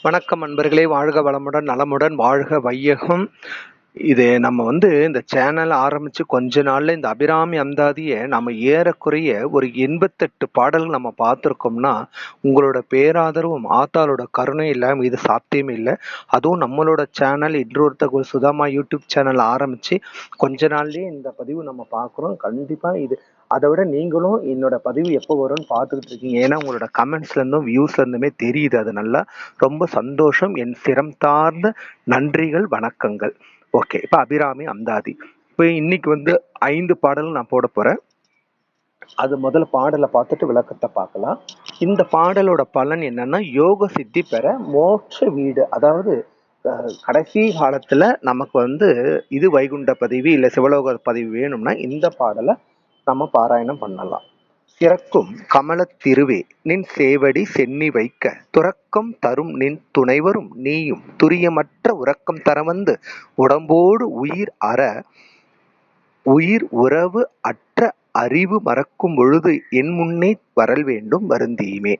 வணக்கம் நண்பர்களே, வாழ்க வளமுடன், நலமுடன் வாழ்க வையகம். இது நம்ம இந்த சேனல் ஆரம்பிச்சு கொஞ்ச நாள்ல இந்த அபிராமி அந்தாதியை நம்ம ஏறக்குறைய ஒரு 88 பாடல்கள் நம்ம பார்த்துருக்கோம்னா, உங்களோட பேராதரவும் ஆத்தாளோட கருணை இல்லாம இது சாத்தியமே இல்லை. அதுவும் நம்மளோட சேனல் இன்னொருத்தர் சுதாமா யூடியூப் சேனல் ஆரம்பிச்சு கொஞ்ச நாள்லயே இந்த பதிவு நம்ம பார்க்குறோம். கண்டிப்பா இது அதை விட நீங்களும் என்னோட பதிவு எப்போ வரும்னு பார்த்துக்கிட்டு இருக்கீங்க. ஏன்னா உங்களோட கமெண்ட்ஸ்ல இருந்தும் வியூஸ்ல இருந்துமே தெரியுது. அது நல்லா ரொம்ப சந்தோஷம். என் சிரம் தார்ந்த நன்றிகள், வணக்கங்கள். ஓகே, இப்ப அபிராமி அந்தாதி. இப்ப இன்னைக்கு 5 பாடல் நான் போட போறேன். அது முதல்ல பாடலை பார்த்துட்டு விளக்கத்தை பார்க்கலாம். இந்த பாடலோட பலன் என்னன்னா, யோக சித்தி பெற மோட்ச வீடு, அதாவது கடைசி காலத்துல நமக்கு இது வைகுண்ட பதவி இல்ல சிவலோக பதவி வேணும்னா இந்த பாடலை நம்ம பாராயணம் பண்ணலாம். சிறக்கும் கமலத் திருவே நின் சேவடி சென்னி வைக்க துறக்கம் தரும் நின் துணைவரும் நீயும் துரியமற்ற உறக்கம் தரவந்து உடம்போடு உயிர் உறவு அற்ற அறிவு மறக்கும் பொழுது என் முன்னே வரல் வேண்டும் வருந்தியுமே.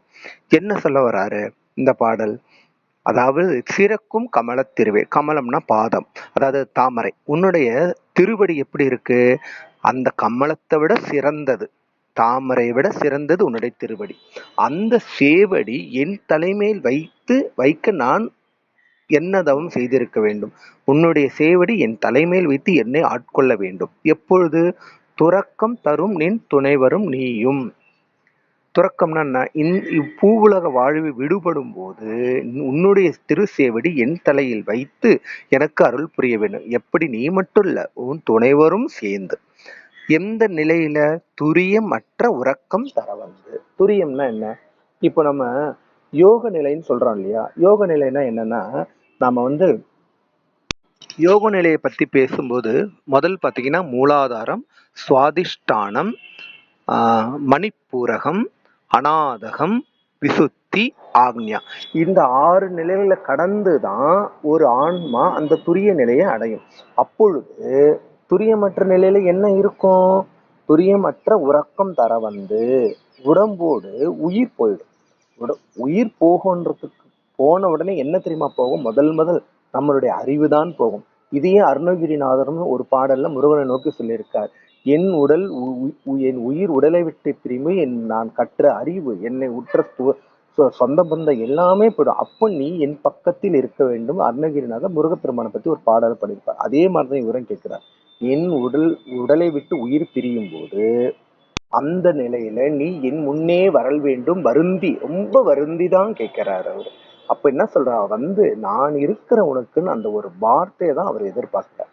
என்ன சொல்ல வராரு இந்த பாடல்? அதாவது சிறக்கும் கமலத் திருவே, கமலம்னா பாதம், அதாவது தாமரை. உன்னுடைய திருவடி எப்படி இருக்கு? அந்த கமலத்தை விட சிறந்தது, தாமரை விட சிறந்தது உன்னுடைய திருவடி. அந்த சேவடி என் தலைமையில் வைக்க நான் என்ன தவம் செய்திருக்க வேண்டும்? உன்னுடைய சேவடி என் தலைமையில் வைத்து என்னை ஆட்கொள்ள வேண்டும். எப்பொழுது? துறக்கம் தரும் நின் துணைவரும் நீயும். துறக்கம்னா இப்பூவுலக வாழ்வு விடுபடும் போது உன்னுடைய திருச்சேவடி என் தலையில் வைத்து எனக்கு அருள் புரிய வேண்டும். எப்படி? நீ மட்டும் இல்ல, உன் துணைவரும் சேர்ந்து. எந்த நிலையில? துரியம் அற்ற உறக்கம் தர வந்து. துரியம்னா என்ன? இப்போ நம்ம யோக நிலைன்னு சொல்றோம் இல்லையா? யோக நிலைன்னா என்னன்னா, நாம யோக நிலையை பத்தி பேசும்போது முதல் பார்த்தீங்கன்னா மூலாதாரம், சுவாதிஷ்டானம், மணிப்பூரகம், அநாதகம், விசுத்தி, ஆக்ஞா. இந்த 6 நிலைகளை கடந்து தான் ஒரு ஆன்மா அந்த துரிய நிலையை அடையும். அப்பொழுது துரியமற்ற நிலையில என்ன இருக்கும்? துரியமற்ற உறக்கம் தர வந்து உடம்போடு உயிர் போயிடும். உயிர் போகன்றதுக்கு போன உடனே என்ன தெரியுமா போகும்? முதல் நம்மளுடைய அறிவு தான் போகும். இதையே அருணகிரிநாதரும் ஒரு பாடல்ல முருகனை நோக்கி சொல்லியிருக்கார். என் உயிர் உடலை விட்டு பிரிவு, நான் கற்ற அறிவு, என்னை உற்ற சொந்த பந்தம் எல்லாமே போயிடும். அப்போ நீ என் பக்கத்தில் இருக்க வேண்டும். அருணகிரிநாதர் முருகப்பெருமானை பத்தி ஒரு பாடல் படிப்பார். அதே மாதிரிதான் இவரும் கேட்கிறார். என் உடலை விட்டு உயிர் பிரியும் போது அந்த நிலையில நீ என் முன்னே வரல் வேண்டும் வருந்தி, ரொம்ப வருந்தி தான் கேட்கிறார் அவரு. அப்ப என்ன சொல்றா? நான் இருக்கிற உனக்குன்னு அந்த ஒரு வார்த்தையை தான் அவர் எதிர்பார்க்கிறார்.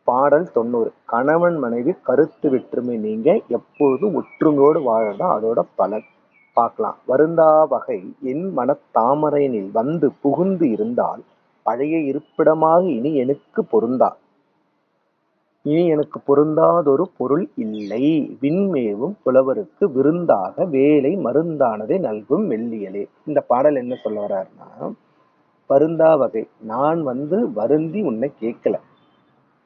பாடல் 90. கணவன் மனைவி கருத்து வேற்றுமை நீங்க எப்பொழுதும் ஒற்றுமையோடு வாழதான் அதோட பலன். பார்க்கலாம். வருந்தா வகை என் மனத்தாமரையினில் வந்து புகுந்து இருந்தால் பழைய இருப்பிடமாக இனி எனக்கு பொருந்தாதொரு பொருள் இல்லை. விண்மேவும் புலவருக்கு விருந்தாக வேலை மருந்தானதை நல்கும் மெல்லியலே. இந்த பாடல் என்ன சொல்ல வர்றாருன்னா, வருந்தா வகை, நான் வருந்தி உன்னை கேட்கல.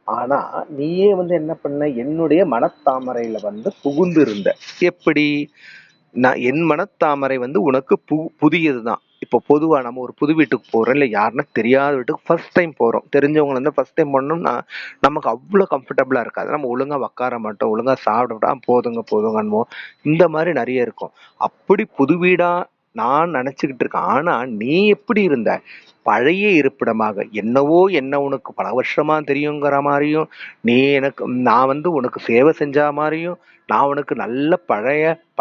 ஆனா நீயே என்ன பண்ண? என்னுடைய மனத்தாமரையில புகுந்து இருந்த. எப்படி? நான் என் மனத்தாமரை உனக்கு புதியதுதான். இப்போ பொதுவா நம்ம ஒரு புது வீட்டுக்கு போறோம், இல்லை யாருன்னா தெரியாத வீட்டுக்கு ஃபர்ஸ்ட் டைம் போறோம். தெரிஞ்சவங்க ஃபர்ஸ்ட் டைம் பண்ணோம்னா நமக்கு அவ்வளோ கம்ஃபர்டபுளா இருக்காது. நம்ம ஒழுங்கா உட்கார மாட்டோம், ஒழுங்கா சாப்பிட போதுங்கன்னுவோம். இந்த மாதிரி நிறைய இருக்கும். அப்படி புது வீடா நான் நினைச்சுக்கிட்டு இருக்கேன். ஆனா நீ எப்படி இருந்த? பழைய இருப்பிடமாக, என்ன உனக்கு பல வருஷமா தெரியுங்கிற மாதிரியும், நான் உனக்கு சேவை செஞ்ச மாதிரியும், நான் உனக்கு நல்ல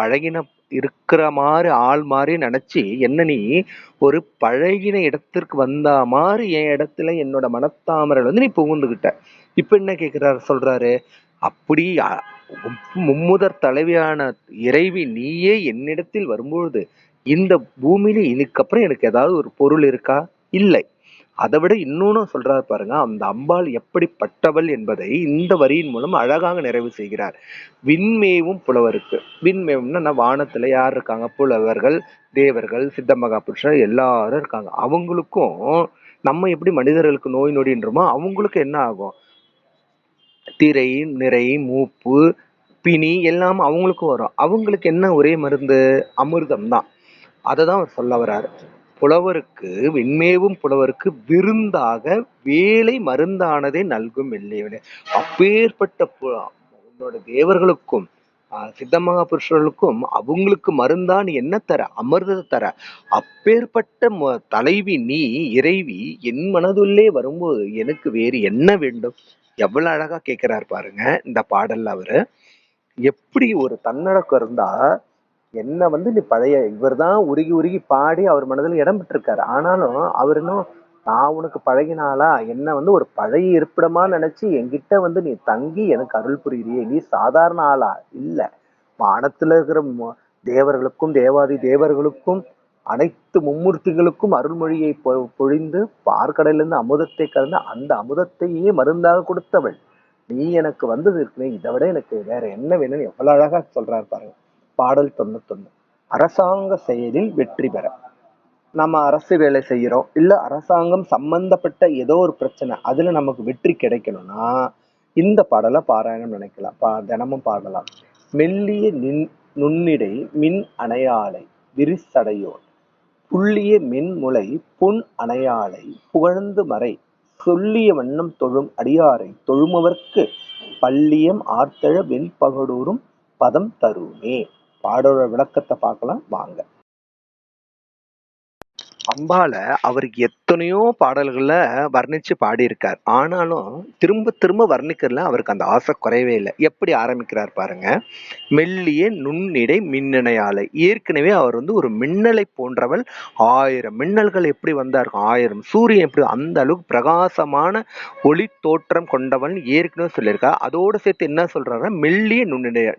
பழகின இருக்கிற மாதிரி ஆள் மாதிரி நினைச்சு என்ன நீ ஒரு பழகின இடத்திற்கு வந்த மாதிரி என் இடத்துல என்னோட மனத்தாமரை நீ புகுந்துகிட்ட. இப்ப என்ன சொல்றாரு? அப்படி மும்முதற் தலைவியான இறைவி நீயே என்னிடத்தில் வரும்பொழுது இந்த பூமியில இதுக்கப்புறம் எனக்கு ஏதாவது ஒரு பொருள் இருக்கா? இல்லை. அதை விட இன்னொன்னு சொல்றாரு பாருங்க, அந்த அம்பாள் எப்படிப்பட்டவள் என்பதை இந்த வரியின் மூலம் அழகாக நிறைவு செய்கிறார். விண்மேவும் புலவருக்கு, விண்மேவும்னா வானத்துல யார் இருக்காங்க? புலவர்கள், தேவர்கள், சித்த மகா புருஷர் எல்லாரும் இருக்காங்க. அவங்களுக்கும் நம்ம எப்படி மனிதர்களுக்கு நோய் நொடின்றோமோ அவங்களுக்கு என்ன ஆகும்? திரை, நிறை, மூப்பு, பிணி எல்லாம் அவங்களுக்கும் வரும். அவங்களுக்கு என்ன ஒரே மருந்து? அமிர்தம் தான். அதை தான் அவர் சொல்ல வர்றாரு. புலவருக்கு விண்மேவும் புலவருக்கு விருந்தாக வேலை மருந்தானதை நல்கும் வெள்ளியவனே. அப்பேற்பட்ட உன்னோட தேவர்களுக்கும் சித்தமகா புருஷர்களுக்கும் அவங்களுக்கு மருந்தா நீ என்ன தர? அமிர்தத்தை தர. அப்பேற்பட்ட தலைவி நீ இறைவி என் மனதுள்ளே வரும்போது எனக்கு வேறு என்ன வேண்டும்? எவ்வளவு அழகா கேட்கிறார் பாருங்க இந்த பாடல்ல அவரு. எப்படி ஒரு தன்னடக்கம் இருந்தா என்ன நீ பழைய இவர் தான் உருகி உருகி பாடி அவர் மனதில் இடம் பெற்றிருக்காரு. ஆனாலும் அவர் இன்னும் நான் உனக்கு பழகினாளா என்ன ஒரு பழைய இருப்பிடமா நினைச்சு என்கிட்ட நீ தங்கி எனக்கு அருள் புரியுறியே, நீ சாதாரண ஆளா? இல்ல, வானத்துல இருக்கிற தேவர்களுக்கும் தேவாதி தேவர்களுக்கும் அனைத்து மும்மூர்த்திகளுக்கும் அருள்மொழியை பொழிந்து பார்க்கடலிருந்து அமுதத்தை கலந்து அந்த அமுதத்தையே மருந்தாக கொடுத்தவள் நீ எனக்கு வந்தது இருக்குனே, இதை விட எனக்கு வேற என்ன வேணும்னு எவ்வளவு அழகா சொல்றாரு பாருங்க. பாடல் 91. அரசாங்க செயலில் வெற்றி பெற. நம்ம அரசு வேலை செய்யறோம், இல்ல அரசாங்கம் சம்பந்தப்பட்ட ஏதோ ஒரு பிரச்சனை அதுல நமக்கு வெற்றி கிடைக்கணும்னா இந்த பாடலை பாராயணம் நினைக்கலாம், தினமும் பாடலாம். மெல்லிய நுண்ணிடை மின் அணையாளை விரிசடையோன் புள்ளிய மென்முலை பொன் அணையாளை புகழ்ந்து மறை சொல்லிய வண்ணம் தொழும் அடியாரை தொழுமவர்க்கு பள்ளியம் ஆர்த்தழ வெண்பகடூரும் பதம் தருமே. பாடோட விளக்கத்தை பார்க்கலாம் வாங்க. அம்பால அவருக்கு எத்தனையோ பாடல்களை வர்ணிச்சு பாடியிருக்கார். ஆனாலும் திரும்ப திரும்ப வர்ணிக்கிறதுல அவருக்கு அந்த ஆசை குறையவே இல்லை. எப்படி ஆரம்பிக்கிறார் பாருங்க. மெல்லிய நுண்ணிடை மின்னணையாலை. ஏற்கனவே அவர் ஒரு மின்னலை போன்றவள். 1000 மின்னல்கள் எப்படி வந்தார், 1000 சூரியன் எப்படி அந்த அளவுக்கு பிரகாசமான ஒளி தோற்றம் கொண்டவன் ஏற்கனவே சொல்லியிருக்கா. அதோடு சேர்த்து என்ன சொல்றாரு, மெல்லிய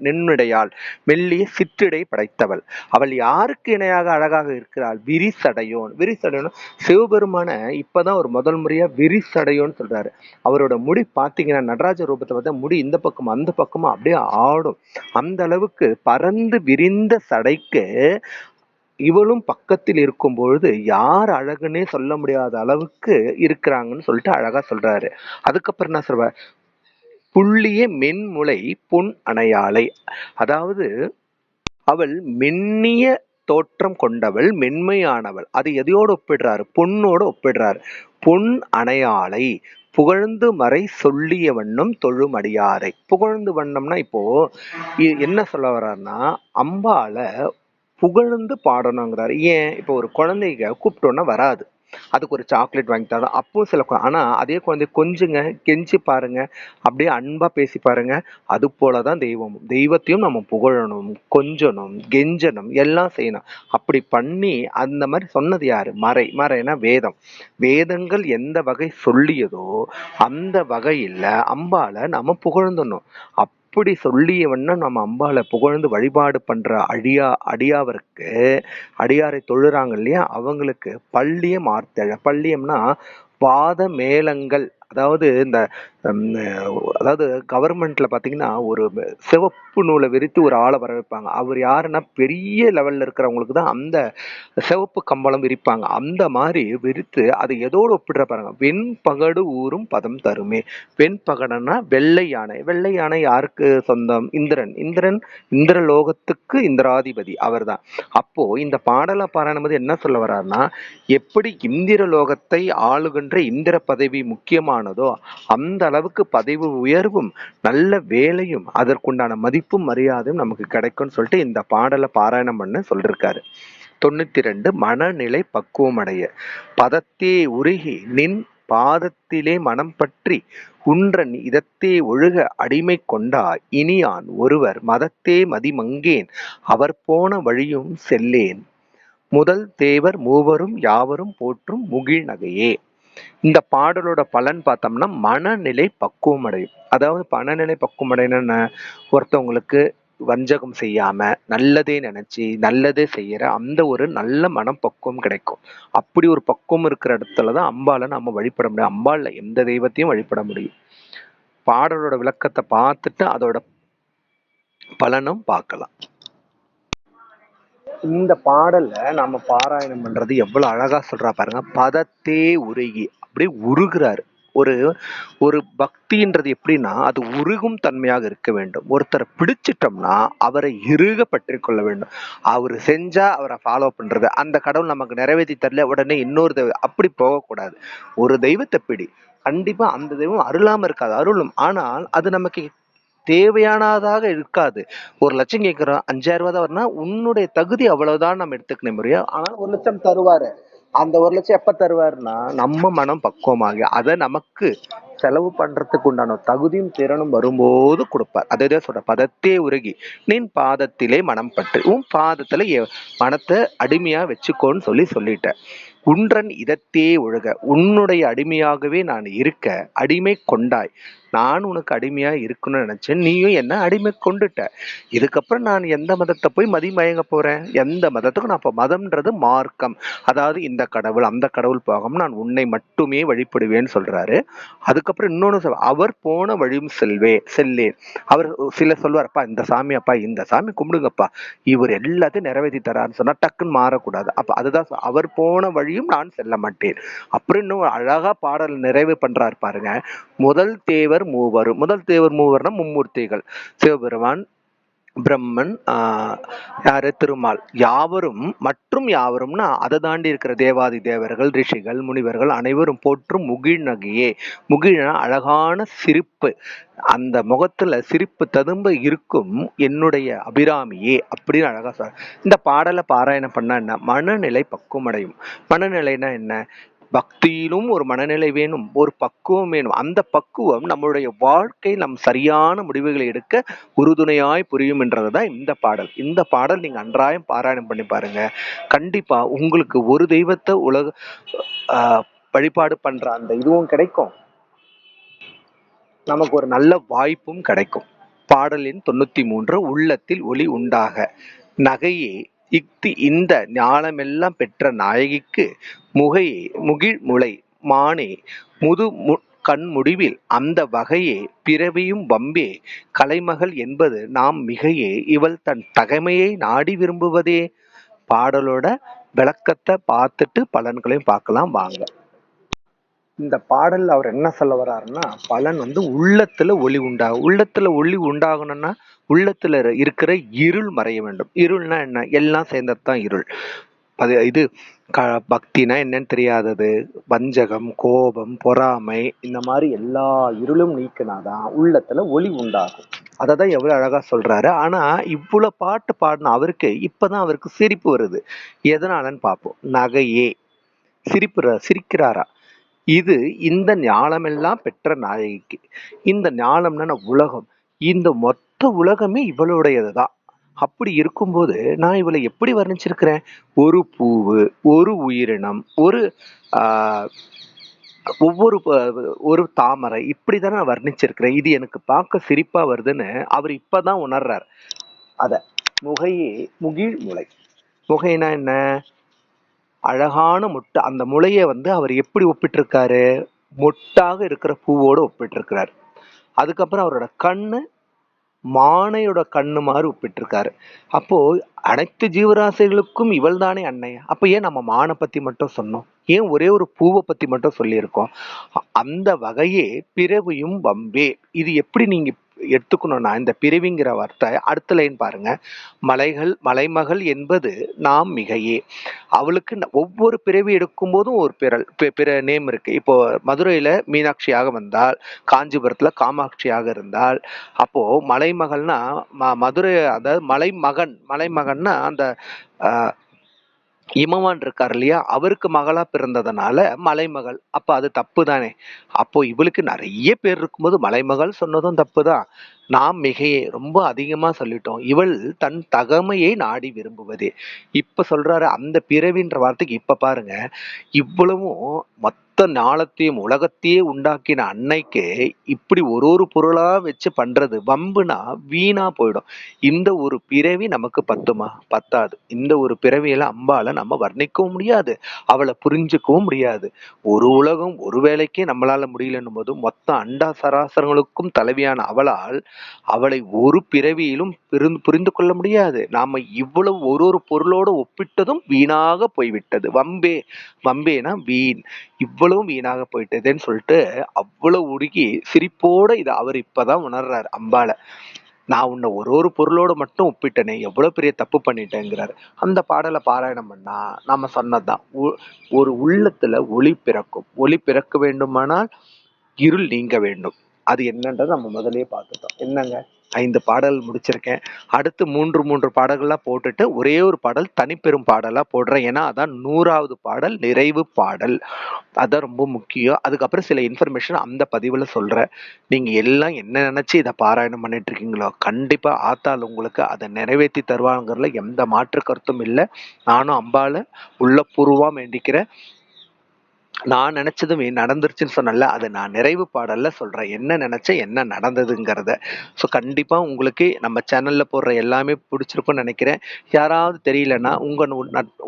நுண்ணிடையாள், மெல்லிய சிற்றிடை படைத்தவள். அவள் யாருக்கு இணையாக அழகாக இருக்கிறாள்? விரிசடையோன். விரிசடையோன் சிவபெருமான இப்பதான் ஒரு முதல் முறையா விரிசடையோன்னு சொல்றாரு. அவரோட முடி பாத்தீங்கன்னா நடராஜ ரூபத்தை பார்த்தா முடி இந்த பக்கம் அந்த பக்கமும் அப்படியே ஆடும். அந்த அளவுக்கு பறந்து விரிந்த சடைக்கு இவளும் பக்கத்தில் இருக்கும் பொழுது யார் அழகுன்னே சொல்ல முடியாத அளவுக்கு இருக்கிறாங்கன்னு சொல்லிட்டு அழகா சொல்றாரு. அதுக்கப்புறம் என்ன சொல்ற, புள்ளிய மென்முலை பொன் அணையாளை. அதாவது அவள் மென்னிய தோற்றம் கொண்டவள், மென்மையானவள். அது எதையோடு ஒப்பிடுறாரு? பொண்ணோடு ஒப்பிடுறாரு. பொன் அணையாளை புகழ்ந்து மறை சொல்லிய வண்ணம் தொழும் அடியாரை. புகழ்ந்து வண்ணம்னா இப்போ என்ன சொல்ல வர்றாருன்னா அம்பால புகழ்ந்து பாடணுங்கிறாரு. ஏன்? இப்போ ஒரு குழந்தைங்க கூப்பிட்டோன்னா வராது, அதுக்கு ஒரு சாக்லேட் வாங்கி தரோம். அப்பவும் சில ஆனா அதே குழந்தை கொஞ்சுங்க, கெஞ்சி பாருங்க, அப்படியே அன்பா பேசி பாருங்க. அது போலதான் தெய்வமும். தெய்வத்தையும் நம்ம புகழணும், கொஞ்சணும், கெஞ்சணும், எல்லாம் செய்யணும். அப்படி பண்ணி அந்த மாதிரி சொன்னது யாரு? மறை. மறைனா வேதம். வேதங்கள் எந்த வகை சொல்லியதோ அந்த வகையில அம்பால நாம புகழ்ந்தணும். அப்படி சொல்லியவன்னா நம்ம அம்பால புகழ்ந்து வழிபாடு பண்ற அடியாவருக்கு, அடியாரை தொழுறாங்க இல்லையா, அவங்களுக்கு பள்ளியம் ஆர்த்தழ. பள்ளியம்னா வாத மேளங்கள். அதாவது இந்த அதாவது கவர்மெண்ட்ல பாத்தீங்கன்னா ஒரு சிவப்பு நூலை விரித்து ஒரு ஆளை வர வைப்பாங்க. அவர் யாருன்னா பெரிய லெவல்ல இருக்கிறவங்களுக்கு தான் அந்த சிவப்பு கம்பளம் விரிப்பாங்க. அந்த மாதிரி விரித்து அதை எதோடு ஒப்பிடுற பாருங்க. வெண்பகடு ஊரும் பதம் தருமே. வெண்பகடன்னா வெள்ளை யானை. வெள்ளை யானை யாருக்கு சொந்தம்? இந்திரன். இந்திரன் இந்திரலோகத்துக்கு இந்திராதிபதி அவர் தான். அப்போ இந்த பாடலை பாராயணம் போது என்ன சொல்ல வர்றாருன்னா, எப்படி இந்திரலோகத்தை ஆளுகின்ற இந்திர பதவி முக்கியமானதோ அந்த அளவுக்கு பதவி உயர்வும் நல்ல வேலையும் அதற்குண்டான மதிப்பும் மரியாதையும் நமக்கு கிடைக்கும்னு சொல்லிட்டு இந்த பாடலை பாராயணம் பண்ண சொல்லிருக்காரு. 92. மனநிலை பக்குவமடைய. பதத்தே உருகி நின் பாதத்திலே மனம் பற்றி உன்றன் இதத்தே ஒழுக அடிமை கொண்டாய் இனியான் ஒருவர் மதத்தே மதிமங்கேன் அவர் போன வழியும் செல்லேன் முதல் தேவர் மூவரும் யாவரும் போற்றும் முகிழ் நகையே. இந்த பாடலோட பலன் பார்த்தோம்னா மனநிலை பக்குவம் அடையும். அதாவது மனநிலை பக்குவம் அடையணும்னு ஒருத்தவங்களுக்கு வஞ்சகம் செய்யாம நல்லதே நினைச்சு நல்லதே செய்யற அந்த ஒரு நல்ல மனப்பக்குவம் கிடைக்கும். அப்படி ஒரு பக்குவம் இருக்கிற இடத்துலதான் அம்பாலை நம்ம வழிபட முடியும். அம்பாள்ல எந்த தெய்வத்தையும் வழிபட முடியும். பாடலோட விளக்கத்தை பார்த்துட்டு அதோட பலனும் பார்க்கலாம். இந்த பாடல்ல நம்ம பாராயணம் பண்றது எவ்வளவு அழகா சொல்றா பாருங்க. பதத்தே உருகி, அப்படியே உருகுறாரு. ஒரு ஒரு பக்தின்றது எப்படின்னா அது உருகும் தன்மையாக இருக்க வேண்டும். ஒருத்தரை பிடிச்சிட்டோம்னா அவரை இறுக பற்றி கொள்ள வேண்டும். அவர் செஞ்சா அவரை ஃபாலோ பண்றது, அந்த கடவுள் நமக்கு நிறைவேற்றி தரல உடனே இன்னொரு தெய்வம், அப்படி போகக்கூடாது. ஒரு தெய்வத்தை பிடி, கண்டிப்பா அந்த தெய்வம் அருளாம இருக்காது, அருளும். ஆனால் அது நமக்கு தேவையானதாக இருக்காது. 1,00,000 கேட்கிறோம், 5,000 தான் வரும்னா உன்னுடைய தகுதி அவ்வளவுதான் நம்ம எடுத்துக்கணும் முடியும். ஆனால் 1,00,000 தருவாரு. அந்த 1,00,000 எப்ப தருவாருன்னா நம்ம மனம் பக்குவமாகி அதை நமக்கு செலவு பண்றதுக்கு உண்டான தகுதியும் திறனும் வரும்போது கொடுப்பார். அதேதான் சொல்ற, பதத்தே உருகி நின் பாதத்திலே மனம் பற்று, உன் பாதத்துல மனத்தை அடிமையா வச்சுக்கோன்னு சொல்லிட்டேன். உன்றன் இதத்தே ஒழுக, உன்னுடைய அடிமையாகவே நான் இருக்க அடிமை கொண்டாய். நான் உனக்கு அடிமையா இருக்கணும்னு நினைச்சேன், நீயும் என்ன அடிமை கொண்டுட்ட. இதுக்கப்புறம் நான் எந்த மதத்தை போய் மயங்க போறேன்? எந்த மதத்துக்கும் நான் இப்போ மதம்ன்றது மார்க்கம், அதாவது இந்த கடவுள் அந்த கடவுள் போகாம நான் உன்னை மட்டுமே வழிபடுவேன்னு சொல்றாரு. அதுக்கப்புறம் இன்னொன்னு அவர் போன வழியும் செல்லேன். அவர் சில சொல்வார், அப்பா இந்த சாமி, அப்பா இந்த சாமி கும்பிடுங்கப்பா, இவர் எல்லாத்தையும் நிறைவேற்றி தரான்னு சொன்னா டக்குன்னு மாறக்கூடாது. அப்ப அதுதான் அவர் போன வழியும் நான் செல்ல மாட்டேன். அப்புறம் இன்னும் அழகா பாடல் நிறைவு பண்றாரு பாருங்க. முதல் தேவர் மூவர்னா மும்மூர்த்திகள், சிவபெருமான், பிரம்மன், யாரு திருமால், யாவரும் மற்றும் யாவரும்னா அதை தாண்டி இருக்கிற தேவாதி தேவர்கள், ரிஷிகள், முனிவர்கள் அனைவரும் போற்றும் முகிழ் நகையே. முகிழ்னா அழகான சிரிப்பு, அந்த முகத்துல சிரிப்பு ததும்ப இருக்கும் என்னுடைய அபிராமியே அப்படின்னு அழகா சொல்ற. இந்த பாடலை பாராயணம் பண்ணா என்ன? மனநிலை பக்குவம் அடையும். மனநிலைனா என்ன? பக்தியிலும் ஒரு மனநிலை வேணும், ஒரு பக்குவம் வேணும். அந்த பக்குவம் நம்மளுடைய வாழ்க்கை நம் சரியான முடிவுகளை எடுக்க உறுதுணையாய் புரியும் என்றதுதான் இந்த பாடல். இந்த பாடல் நீங்க அன்றாயம் பாராயணம் பண்ணி பாருங்க. கண்டிப்பா உங்களுக்கு ஒரு தெய்வத்தை வழிபாடு பண்ற அந்த இதுவும் கிடைக்கும், நமக்கு ஒரு நல்ல வாய்ப்பும் கிடைக்கும். பாடல் எண் 93, உள்ளத்தில் ஒளி உண்டாக. நகையே இஃது இந்த ஞானமெல்லாம் பெற்ற நாயகிக்கு முகையே முகிழ் முளை மானே முது கண் முடிவில் அந்த வகையே பிறவியும் வம்பே கலைமகள் என்பது நாம் மிகையே இவள் தன் தகைமையை நாடி விரும்புவதே. பாடலோட விளக்கத்தை பார்த்துட்டு பலன்களையும் பார்க்கலாம் வாங்க. இந்த பாடல்ல அவர் என்ன சொல்ல வர்றாருன்னா, பலன் உள்ளத்துல ஒளி உண்டாகும். உள்ளத்துல ஒளி உண்டாகணும்னா உள்ளத்துல இருக்கிற இருள் மறைய வேண்டும். இருள்னா என்ன? எல்லாம் சேர்ந்ததுதான் இருள். அது இது பக்தினா என்னன்னு தெரியாதது, வஞ்சகம், கோபம், பொறாமை, இந்த மாதிரி எல்லா இருளும் நீக்கினாதான் உள்ளத்துல ஒளி உண்டாகும். அததான் எவ்வளவு அழகா சொல்றாரு. ஆனா இவ்வளவு பாட்டு பாடின அவருக்கு இப்பதான் அவருக்கு சிரிப்பு வருது. எதனாலன்னு பார்ப்போம். நகையே சிரிக்கிறாரா? இது இந்த ஞானமெல்லாம் பெற்ற நாயகிக்கு. இந்த ஞானம்னா உலகம், இந்த மொத்த உலகமே இவளுடையதுதான். அப்படி இருக்கும்போது நான் இவளை எப்படி வர்ணிச்சிருக்கிறேன்? ஒரு பூவு, ஒரு உயிரினம், ஒரு ஒவ்வொரு ஒரு தாமரை, இப்படிதானே நான் வர்ணிச்சிருக்கிறேன். இது எனக்கு பார்க்க சிரிப்பா வருதுன்னு அவர் இப்பதான் உணர்றார். அத முகையே முகிழ் முளை. முகைனா என்ன? அழகான மொட்டு. அந்த முளைய அவர் எப்படி ஒப்பிட்டிருக்காரு? மொட்டாக இருக்கிற பூவோடு ஒப்பிட்டிருக்கிறார். அதுக்கப்புறம் அவரோட கண்ணு மானையோட கண்ணு மாதிரி ஒப்பிட்டிருக்காரு. அப்போ அனைத்து ஜீவராசிகளுக்கும் இவள் தானே அன்னை. அப்ப ஏன் நம்ம மானை பத்தி மட்டும் சொன்னோம்? ஏன் ஒரே ஒரு பூவை பத்தி மட்டும் சொல்லியிருக்கோம்? அந்த வகையே பிறவியும் வம்பே. இது எப்படி நீங்க எடுத்துக்கணும்னா, இந்த பிறவிங்கிற வார்த்தை அடுத்த லைன் பாருங்க. மலைமகள் என்பது நாம் மிகையே. அவளுக்கு ஒவ்வொரு பிறவி எடுக்கும் போதும் ஒரு பிற நேம் இருக்கு. இப்போ மதுரையில மீனாட்சியாக வந்தால், காஞ்சிபுரத்துல காமாட்சியாக இருந்தால், அப்போ மலைமகள்னா மதுரை, அதாவது மலைமகன்னா அந்த இமவான் இருக்கார் இல்லையா, அவருக்கு மகளா பிறந்ததுனால மலைமகள். அப்ப அது தப்பு தானே? அப்போ இவளுக்கு நிறைய பேர் இருக்கும்போது மலைமகள் சொன்னதும் தப்புதான். நாம் மிகையே ரொம்ப அதிகமா சொல்லிட்டோம். இவள் தன் தகமையை நாடி விரும்புவதே. இப்ப சொல்றாரு அந்த பிறவின்ற வார்த்தைக்கு. இப்ப பாருங்க, இவ்வளவும் மொத்த ஞானத்தையும் உலகத்தையே உண்டாக்கின அன்னைக்கு இப்படி ஒரு பொருளா வச்சு பண்றது வம்புனா வீணா போயிடும். இந்த ஒரு பிறவி நமக்கு பத்துமா? பத்தாது. இந்த ஒரு பிறவியில அம்பால நம்ம வர்ணிக்கவும் முடியாது, அவளை புரிஞ்சுக்கவும் முடியாது. ஒரு உலகம் ஒரு வேளைக்கே நம்மளால முடியலன்னும் போது மொத்த அண்டா சராசரங்களுக்கும் தலைவியான அவளை ஒரு பிறவியிலும் புரிந்து கொள்ள முடியாது. நாம இவ்வளவு ஒரு பொருளோடு ஒப்பிட்டதும் வீணாக போய்விட்டது. வம்பேனா வீண். இவ்வளவும் வீணாக போயிட்டதேன்னு சொல்லிட்டு அவ்வளவு உருகி சிரிப்போட இதை அவர் இப்பதான் உணர்றாரு அம்பால. நான் உன்னை ஒரு பொருளோட மட்டும் ஒப்பிட்டனே, எவ்வளவு பெரிய தப்பு பண்ணிட்டேங்கிறாரு. அந்த பாடலை பாராயணம் பண்ணா நாம சொன்னதுதான், ஒரு உள்ளத்துல ஒளி பிறக்கும். ஒளி பிறக்க வேண்டுமானால் இருள் நீங்க வேண்டும். அது என்னன்றதை நம்ம முதல்லயே பார்த்துட்டோம். என்னங்க, 5 பாடல் முடிச்சிருக்கேன். அடுத்து 3 பாடல்களா போட்டுட்டு ஒரே ஒரு பாடல் தனிப்பெரும் பாடலா போடுறேன். ஏன்னா அதான் 100வது பாடல், நிறைவு பாடல். அதான் ரொம்ப முக்கியம். அதுக்கப்புறம் சில இன்ஃபர்மேஷன் அந்த பதிவுல சொல்றேன். நீங்க எல்லாம் என்ன நினைச்சு இதை பாராயணம் பண்ணிட்டு இருக்கீங்களோ, கண்டிப்பா ஆத்தாள் உங்களுக்கு அதை நிறைவேற்றி தருவாங்கிறதுல எந்த மாற்று கருத்தும் இல்லை. நானும் அம்பால உள்ளபூர்வமா வேண்டிக்கிறேன். நான் நினைச்சதும் நடந்துருச்சுன்னு சொன்னல, அதை நான் நிறைவு பாடல்ல சொல்றேன். என்ன நினைச்சேன், என்ன நடந்ததுங்கிறத. ஸோ கண்டிப்பா உங்களுக்கு நம்ம சேனல்ல போடுற எல்லாமே பிடிச்சிருக்கும்னு நினைக்கிறேன். யாராவது தெரியலன்னா உங்க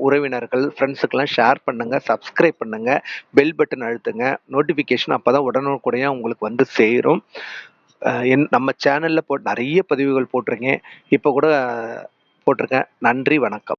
உறவினர்கள், ஃப்ரெண்ட்ஸுக்கெல்லாம் ஷேர் பண்ணுங்க, சப்ஸ்கிரைப் பண்ணுங்க, பெல் பட்டன் அழுத்துங்க. நோட்டிஃபிகேஷன் அப்பதான் உடனுக்குடையா உங்களுக்கு வந்து சேரும். நம்ம சேனல்ல நிறைய பதிவுகள் போட்டிருக்கேன். இப்போ கூட போட்டிருக்கேன். நன்றி, வணக்கம்.